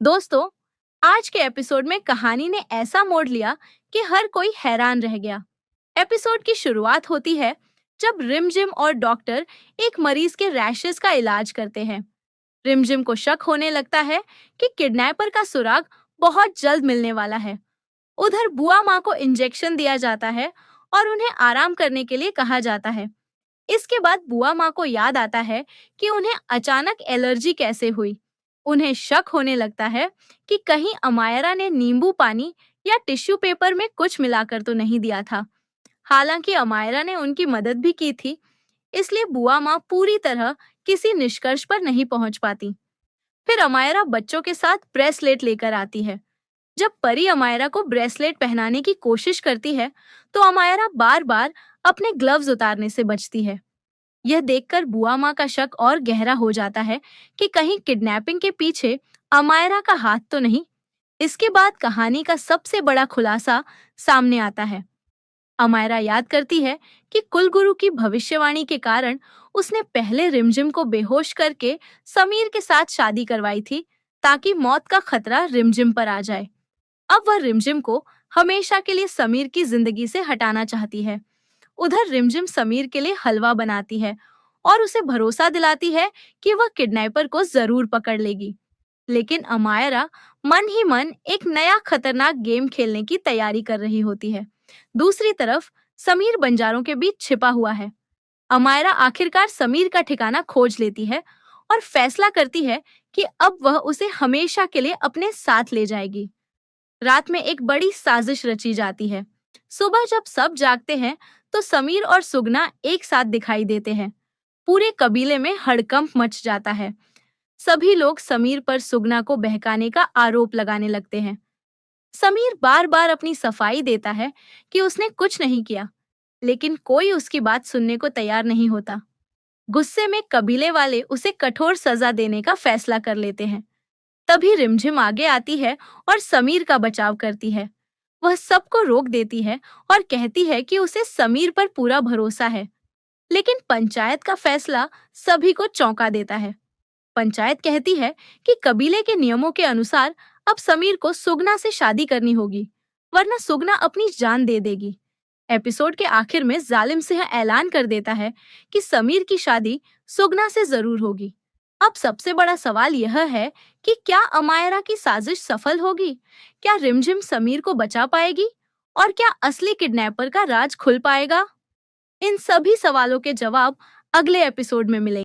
दोस्तों, आज के एपिसोड में कहानी ने ऐसा मोड़ लिया कि हर कोई हैरान रह गया। एपिसोड की शुरुआत होती है जब रिमझिम और डॉक्टर एक मरीज के रैशेस का इलाज करते हैं। रिमझिम को शक होने लगता है कि किडनैपर का सुराग बहुत जल्द मिलने वाला है। उधर बुआ माँ को इंजेक्शन दिया जाता है और उन्हें आराम करने के लिए कहा जाता है। इसके बाद बुआ माँ को याद आता है कि उन्हें अचानक एलर्जी कैसे हुई। उन्हें शक होने लगता है कि कहीं अमायरा ने नींबू पानी या टिश्यू पेपर में कुछ मिलाकर तो नहीं दिया था। हालांकि अमायरा ने उनकी मदद भी की थी, इसलिए बुआ माँ पूरी तरह किसी निष्कर्ष पर नहीं पहुंच पाती। फिर अमायरा बच्चों के साथ ब्रेसलेट लेकर आती है। जब परी अमायरा को ब्रेसलेट पहनाने की कोशिश करती है, तो अमायरा बार-बार अपने ग्लव्स उतारने से बचती है। यह देखकर बुआ माँ का शक और गहरा हो जाता है कि कहीं किडनैपिंग के पीछे अमायरा का हाथ तो नहीं। इसके बाद कहानी का सबसे बड़ा खुलासा सामने आता है। अमायरा याद करती है कि कुलगुरु की भविष्यवाणी के कारण उसने पहले रिमझिम को बेहोश करके समीर के साथ शादी करवाई थी, ताकि मौत का खतरा रिमझिम पर आ जाए। अब वह रिमझिम को हमेशा के लिए समीर की जिंदगी से हटाना चाहती है। उधर रिमझिम समीर के लिए हलवा बनाती है और उसे भरोसा दिलाती है कि वह किडनैपर को जरूर पकड़ लेगी। लेकिन अमायरा मन ही मन एक नया खतरनाक गेम खेलने की तैयारी कर रही होती है। दूसरी तरफ समीर बंजारों के बीच छिपा हुआ है। अमायरा आखिरकार समीर का ठिकाना खोज लेती है और फैसला करती है कि अब वह उसे हमेशा के लिए अपने साथ ले जाएगी। रात में एक बड़ी साजिश रची जाती है। सुबह जब सब जागते हैं, तो समीर और सुगना एक साथ दिखाई देते हैं। पूरे कबीले में हड़कंप मच जाता है। सभी लोग समीर पर सुगना को बहकाने का आरोप लगाने लगते हैं। समीर बार-बार अपनी सफाई देता है कि उसने कुछ नहीं किया, लेकिन कोई उसकी बात सुनने को तैयार नहीं होता। गुस्से में कबीले वाले उसे कठोर सजा देने का फैसला कर लेते हैं। तभी रिमझिम आगे आती है और समीर का बचाव करती है। वह सबको रोक देती है और कहती है कि उसे समीर पर पूरा भरोसा है। लेकिन पंचायत का फैसला सभी को चौंका देता है। पंचायत कहती है कि कबीले के नियमों के अनुसार अब समीर को सुगना से शादी करनी होगी, वरना सुगना अपनी जान दे देगी। एपिसोड के आखिर में जालिम सिंह ऐलान कर देता है कि समीर की शादी सुगना से जरूर होगी। अब सबसे बड़ा सवाल यह है कि क्या अमायरा की साजिश सफल होगी? क्या रिमझिम समीर को बचा पाएगी? और क्या असली किडनैपर का राज खुल पाएगा? इन सभी सवालों के जवाब अगले एपिसोड में मिलेंगे।